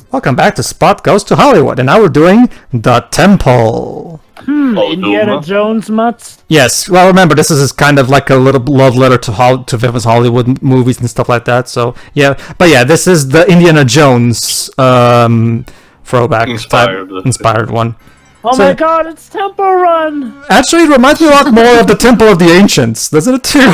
Welcome back to Spot Goes to Hollywood, and now we're doing The Temple. Indiana Jones mutts? Yes, well remember, this is kind of like a little love letter to famous Hollywood movies and stuff like that, so yeah. But yeah, this is the Indiana Jones throwback inspired one. Oh my god, it's Temple Run! Actually, it reminds me a lot more of the Temple of the Ancients, doesn't it too?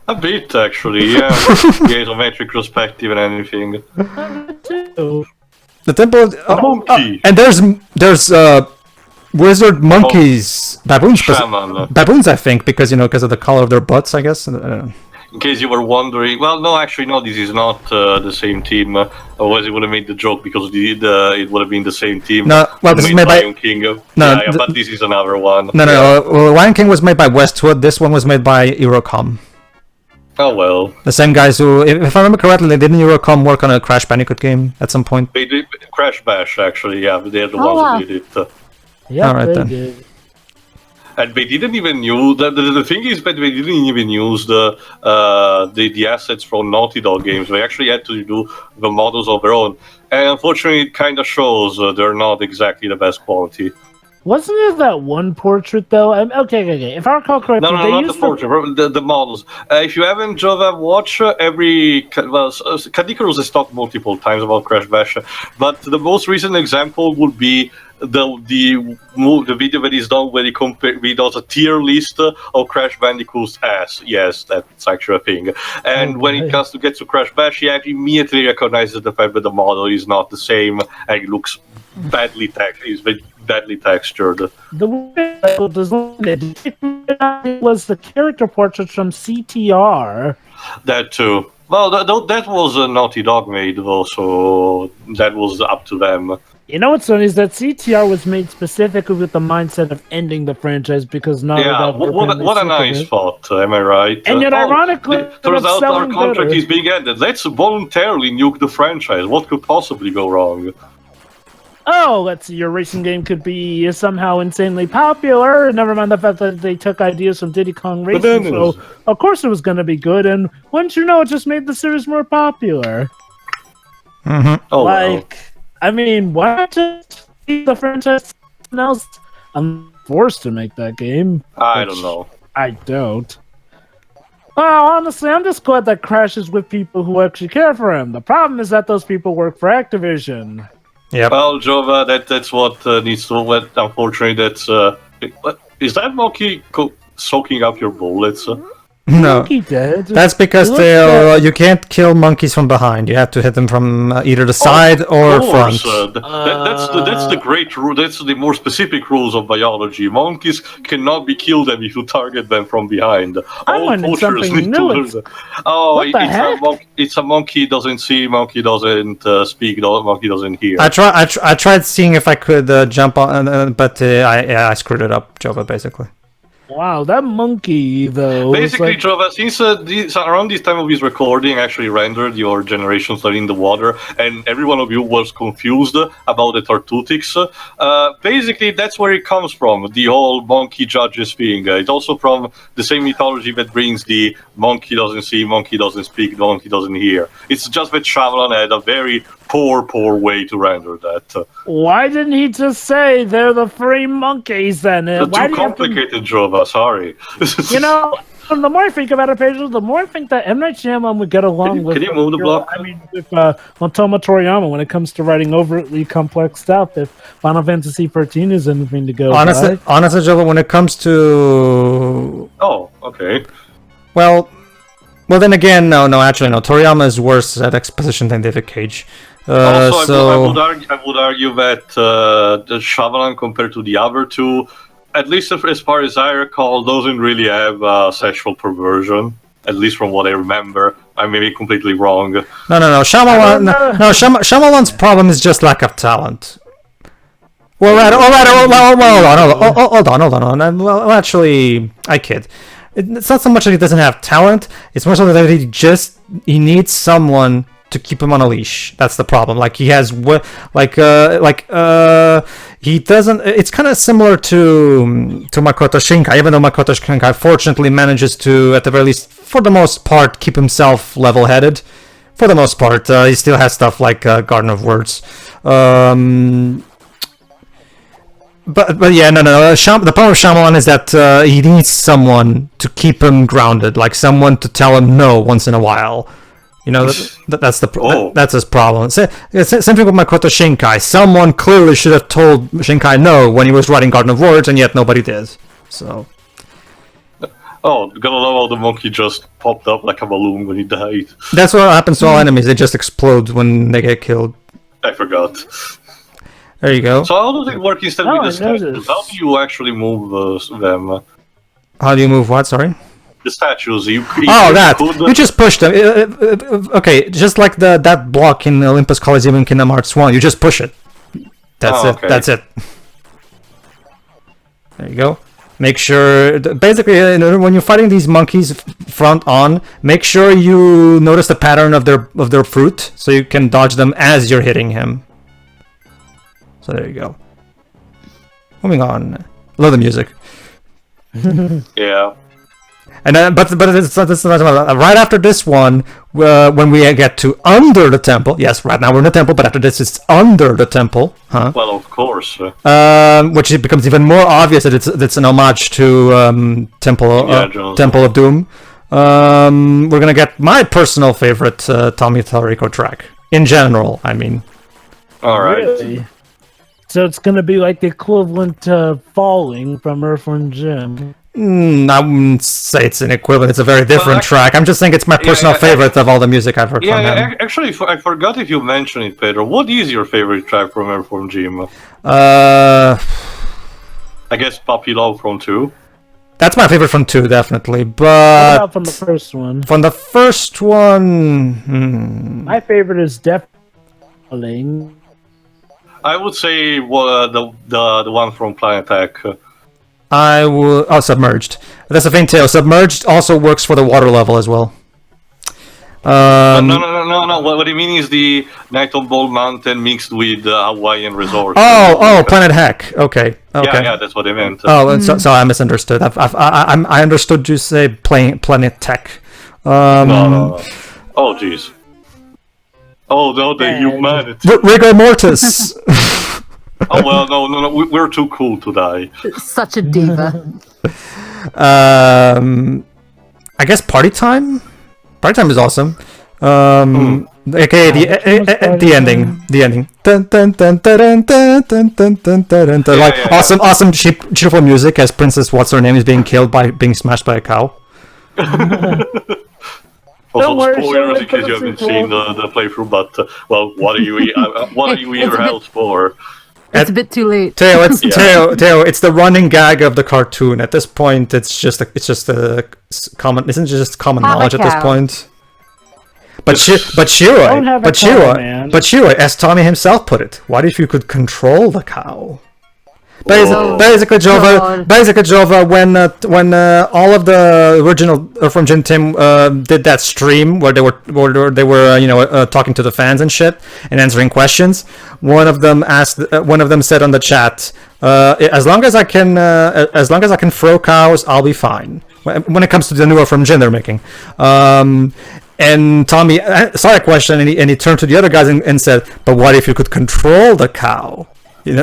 A bit, actually, yeah. Isometric perspective and anything. The Temple of... monkey! And there's wizard monkeys, baboons, I think, because because of the color of their butts, I guess. I don't know. In case you were wondering, well, no, actually, no, this is not the same team. Otherwise, it would have made the joke because it would have been the same team. No, well, this is made by Lion King. But this is another one. No. Well, Lion King was made by Westwood. This one was made by Eurocom. Oh well. The same guys who, if I remember correctly, didn't Eurocom work on a Crash Bandicoot game at some point? They did Crash Bash, actually. Yeah, they're the ones who did it. Yeah, all right, they then. did. And they didn't even use the thing is that they didn't even use the assets from Naughty Dog games. They actually had to do the models of their own, and unfortunately, it kind of shows they're not exactly the best quality. Wasn't there that one portrait though? Okay. If I recall correctly, No, not the portrait, the models. If you haven't watched Cadicarus has talked multiple times about Crash Bash, but the most recent example would be the video that is done where he does a tier list of Crash Bandicoot's ass. Yes, that's actually a thing. And when it comes to get to Crash Bash, he actually immediately recognizes the fact that the model is not the same and it looks badly textured. The was the character portrait from CTR. That too. Well, that was a Naughty Dog made though, so that was up to them. You know what's funny is that CTR was made specifically with the mindset of ending the franchise because not what a nice thought, am I right? And yet, ironically, turns out our contract is being ended. Let's voluntarily nuke the franchise. What could possibly go wrong? Oh, let's see, your racing game could be somehow insanely popular. Never mind the fact that they took ideas from Diddy Kong Racing, so of course it was going to be good. And wouldn't you know, it just made the series more popular. Mm-hmm. Oh, well. I mean, why not just keep the franchise else? I'm forced to make that game. I don't know. I don't. Well, honestly, I'm just glad that Crash is with people who actually care for him. The problem is that those people work for Activision. Yeah. Well, Jova, that's what needs to. Unfortunately, that's. Is that monkey soaking up your bullets? No, Monkey dead. that's because you can't kill monkeys from behind. You have to hit them from either the side or front. That's the great rule. That's the more specific rules of biology. Monkeys cannot be killed if you target them from behind. I learned something new. It's a monkey doesn't see, monkey doesn't speak, monkey doesn't hear. I tried seeing if I could jump on, but I screwed it up, Jova, basically. Wow, that monkey, though. Basically, Jova, since around this time of his recording, actually rendered your generations are in the water, and every one of you was confused about the Tartutics. Basically, that's where it comes from, the whole monkey judges thing. It's also from the same mythology that brings the monkey doesn't see, monkey doesn't speak, monkey doesn't hear. It's just that Shyamalan had a very poor way to render that. Why didn't he just say they're the free monkeys then? Why too complicated, Jova, sorry. You know, the more I think about it, Pedro, the more I think that M. Night Shyamalan would get along with... Can you move the block? I mean, with Motomo Toriyama when it comes to writing overtly complex stuff, if Final Fantasy XIV is anything to go honestly, Jova, when it comes to... Oh, okay. Well, then again, no, actually, no. Toriyama is worse at exposition than David Cage. Also, I would argue that the Shyamalan compared to the other two, at least as far as I recall, doesn't really have sexual perversion. At least from what I remember. I may be completely wrong. No. Shyamalan's problem is just lack of talent. Well, hold on. Well, actually, I kid. It's not so much that he doesn't have talent. It's more so that he needs someone to keep him on a leash. That's the problem. Like he has, he doesn't. It's kind of similar to Makoto Shinkai, even though Makoto Shinkai fortunately manages to, at the very least, for the most part, keep himself level-headed. For the most part, he still has stuff like Garden of Words. But yeah, no. The power of Shyamalan is that he needs someone to keep him grounded, like someone to tell him no once in a while. You know, that's his problem. Same thing with Makoto Shinkai. Someone clearly should have told Shinkai no when he was writing Garden of Words, and yet nobody did. So. Oh, gotta love how the monkey just popped up like a balloon when he died. That's what happens to all enemies. They just explode when they get killed. I forgot. There you go. So how does it work instead with the statues? How do you actually move them? How do you move what? Sorry? The statues. You just push them. Okay, just like that block in Olympus Coliseum in Kingdom Hearts 1. You just push it. That's it. Okay. That's it. There you go. Make sure, basically, when you're fighting these monkeys front on, make sure you notice the pattern of their fruit, so you can dodge them as you're hitting him. So there you go. Moving on. Love the music. Yeah. And but it's not right after this one, when we get to under the temple. Yes, right now we're in the temple, but after this it's under the temple, huh? Well, of course. Which it becomes even more obvious that it's an homage to Temple of Doom. We're gonna get my personal favorite Tommy Tallarico track in general. I mean. All right. Really? So it's gonna be like the equivalent to Falling from Earthworm Jim. I wouldn't say it's an equivalent. It's a very different track. I'm just saying it's my personal favorite of all the music I've heard from him. Actually, I forgot if you mentioned it, Pedro. What is your favorite track from Earthworm Jim? I guess Puppy Love from 2. That's my favorite from 2, definitely. But what about from the first one? From the first one, my favorite is definitely. I would say the one from Planet Tech. I will. Oh, Submerged. That's a faint tale. Submerged also works for the water level as well. No. What I mean is the Night on Bald Mountain mixed with Hawaiian Resort. Planet Hack. Okay. Yeah, that's what I meant. Oh, so I misunderstood. I understood you say Planet Tech. No. Oh, jeez. Oh no, the humanity. Rigor mortis. Oh well, no, we're too cool to die. Such a diva. I guess Party Time. Party Time is awesome. Okay, the ending. Dun, dun, dun, dun, dun, dun, dun, dun, dun, dun. Like awesome, cheerful music as Princess What's Her Name is being killed by being smashed by a cow. Also, spoilers in case you haven't seen the playthrough. But what are you here else for? It's a bit too late. Teo, it's the running gag of the cartoon. At this point, it's just a common. Isn't it just common knowledge at this point? But Shiroi, as Tommy himself put it, what if you could control the cow? Basically, Jova, when all of the original from Jim Tim did that stream where they were talking to the fans and shit and answering questions, one of them said on the chat, as long as I can throw cows, I'll be fine. When it comes to the newer from Jim they're making. And Tommy saw that question and he turned to the other guys and said, "But what if you could control the cow?" And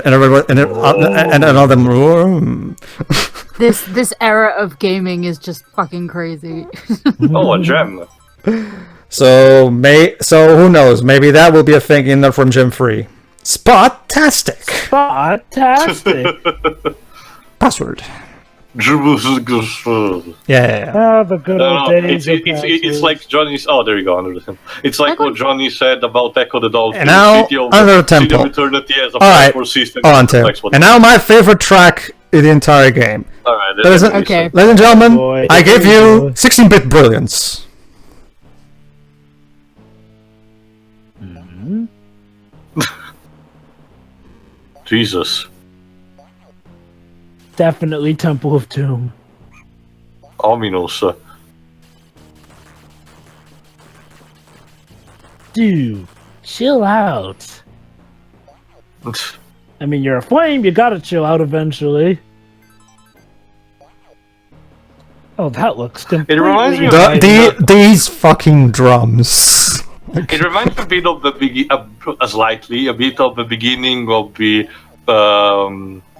all them. This era of gaming is just fucking crazy. Oh, a gem. So who knows? Maybe that will be a thing in there from Gym 3. Spot-tastic. Password. Yeah. The good old days. It's like Johnny's. Oh, there you go. Under the temple. It's like what Johnny said about Echo the Dolphin. And now under the temple. And now my favorite track in the entire game. All right. Ladies and gentlemen, I give you 16-bit brilliance. Jesus. Definitely Temple of Doom. Ominous. Dude, chill out. I mean, you're a flame, you gotta chill out eventually. Oh, that looks completely... It reminds me of... These fucking drums. It reminds me a bit of the slightly a bit of the beginning of the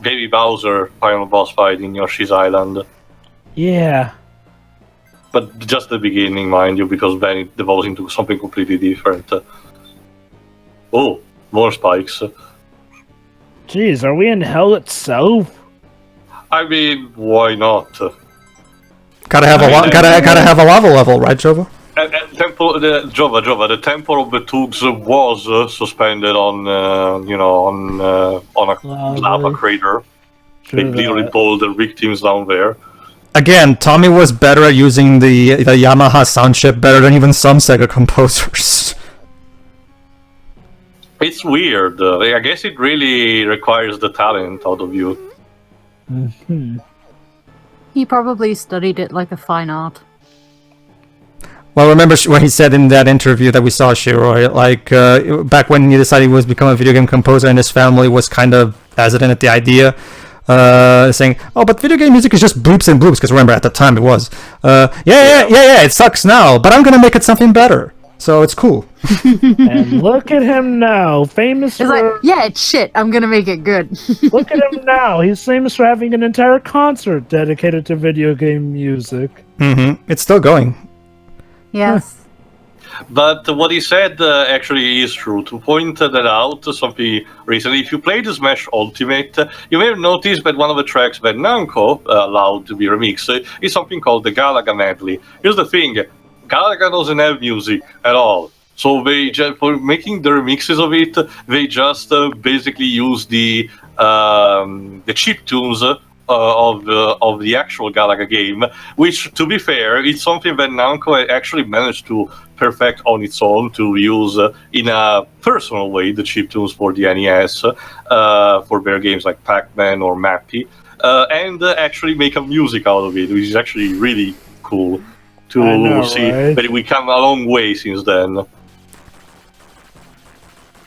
Baby Bowser final boss fight in Yoshi's Island. Yeah. But just the beginning, mind you, because then it devolves into something completely different. Oh, more spikes. Jeez, are we in hell itself? I mean, why not? Gotta have a lava level, right, Jova? The temple of the Tugs was suspended on a lava crater. They literally pulled the victims down there. Again, Tommy was better at using the Yamaha sound chip better than even some Sega composers. It's weird. I guess it really requires the talent out of you. Mm-hmm. He probably studied it like a fine art. Well, remember what he said in that interview that we saw, Shiroi, like, back when he decided he was becoming a video game composer and his family was kind of hesitant at the idea, saying, oh, but video game music is just bloops and bloops, because remember, at the time it was. Yeah, it sucks now, but I'm gonna make it something better. So it's cool. And look at him now, famous It's for... like, yeah, it's shit. I'm gonna make it good. Look at him now. He's famous for having an entire concert dedicated to video game music. Mm-hmm. It's still going. Yes. But what he said actually is true. To point that out, something recently, if you play the Smash Ultimate, you may have noticed that one of the tracks that Namco allowed to be remixed is something called the Galaga Medley. Here's the thing, Galaga doesn't have music at all. So they for making the remixes of it, they just basically use the chip tunes of the actual Galaga game, which, to be fair, it's something that Namco actually managed to perfect on its own to use in a personal way the chip tunes for the NES for their games like Pac-Man or Mappy, and actually make a music out of it, which is actually really cool to see. Right? But we come a long way since then.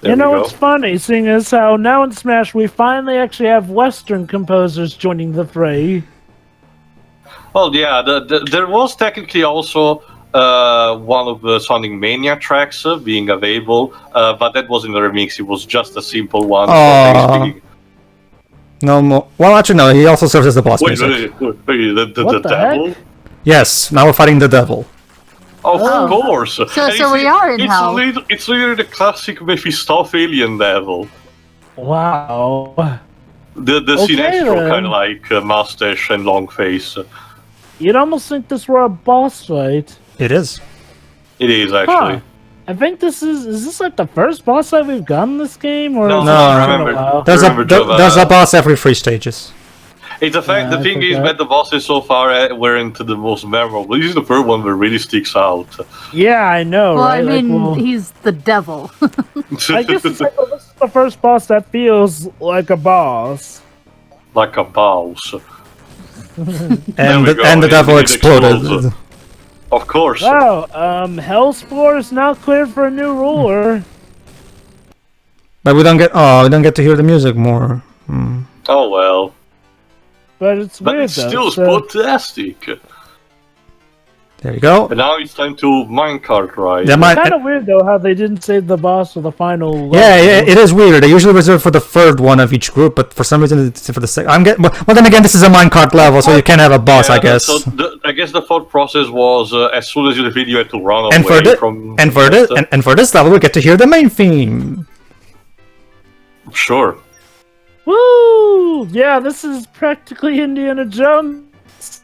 You know what's funny, seeing as how now in Smash we finally actually have Western composers joining the fray. Well, yeah, there was technically also one of the Sonic Mania tracks being available, but that wasn't a remix, it was just a simple one. No more. Well, actually, no, he also serves as the boss. Wait, the devil? Heck? Yes, now we're fighting the devil. Of course. So we are in hell. It's literally the classic Mephistophelian devil. Wow. The Okay, Sinestro then. kind of like mustache and long face. You'd almost think this were a boss fight. It is. It is actually. Huh. I think this is this like the first boss fight we've gotten in this game? Or No, is no, it been remember- a while? There's Jova, a boss every 3 stages. It's a fact. Yeah, The I thing is forgot. that the bosses so far weren't the most memorable. This is the first one that really sticks out. Yeah, I know, Well, right? I mean, like, well, he's the devil. I guess it's like, well, this is the first boss that feels like a boss. Like a boss. And we go, the devil it exploded. explodes. Of course. Wow, Hellspore is now cleared for a new ruler. But we don't get to hear the music more. Oh well. But it's But weird it's though. still fantastic. There you go. But now it's time to minecart ride. Yeah, It's kind of weird though how they didn't save the boss for the final level. yeah, it is weird. They usually reserve for the third one of each group, but for some reason it's for the second. Well, then again, this is a minecart level, so you can have a boss, I guess. So I guess the thought process was as soon as you defeat, you had to run And away for this, from. and for this level, we get to hear the main theme. Sure. Woo! Yeah, this is practically Indiana Jones.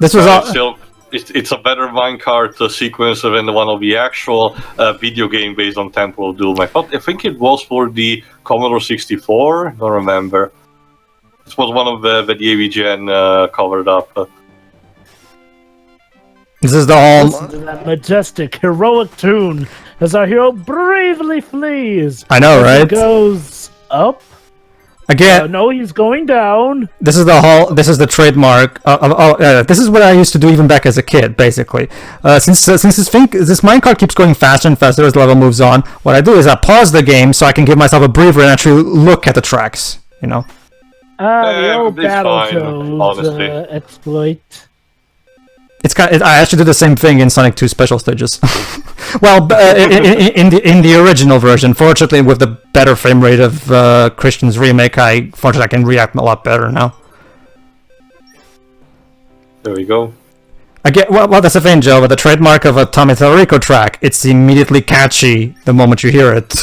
This was all. Still, it's a better minecart sequence than the one of the actual video game based on Temple of Doom. I think it was for the Commodore 64. I don't remember. This was one of the AVGN covered up. This is the whole. Listen to that majestic, heroic tune as our hero bravely flees. I know, As he right? goes up. Again, No, he's going down. this is the whole. This is the trademark. This is what I used to do even back as a kid, basically. Since this minecart keeps going faster and faster as the level moves on, what I do is I pause the game so I can give myself a breather and actually look at the tracks. You know. The old it's fine, Battletoads honestly. exploit. I actually did the same thing in Sonic 2 Special Stages. Well, in the original version, fortunately, with the better frame rate of Christian's remake, I can react a lot better now. There we go. Again, well, that's the thing, Joe. But the trademark of a Tommy Tallarico track, it's immediately catchy the moment you hear it.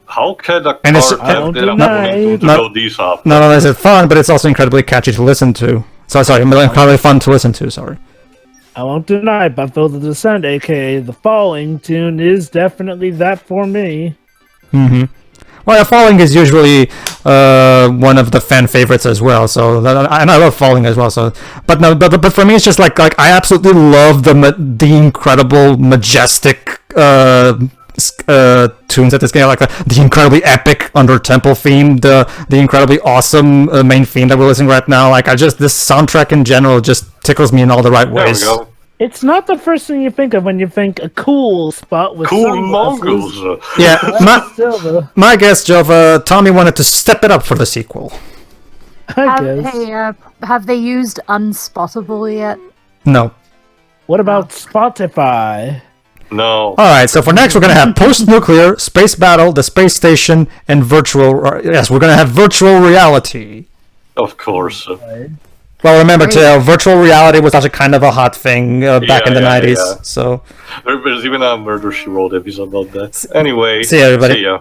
How can a And it's- car have that ability to go these up? Not only is it fun, but it's also incredibly catchy to listen to. Sorry, incredibly fun to listen to. Sorry. I won't deny Buffalo the Descent, aka the Falling tune, is definitely that for me. Mm-hmm. Well, Falling is usually one of the fan favorites as well. So, and I love Falling as well. So, but for me, it's just like I absolutely love the incredible, majestic tunes that this game, like the incredibly epic Under Temple theme, the incredibly awesome main theme that we're listening right now. Like this soundtrack in general just tickles me in all the right ways. There we go. It's not the first thing you think of when you think a cool spot with Cool sunglasses. mongols. Yeah, Still, my guess, Jova, Tommy wanted to step it up for the sequel. I guess. Have they used Unspottable yet? No. What about Spotify? No. Alright, so for next we're going to have Post-Nuclear, Space Battle, The Space Station, and Virtual... Yes, we're going to have Virtual Reality. Of course. Well, remember, too, Virtual Reality was actually kind of a hot thing back in the 90s, so... There's even a Murder, She Wrote episode about that. Anyway, see you, everybody. See ya.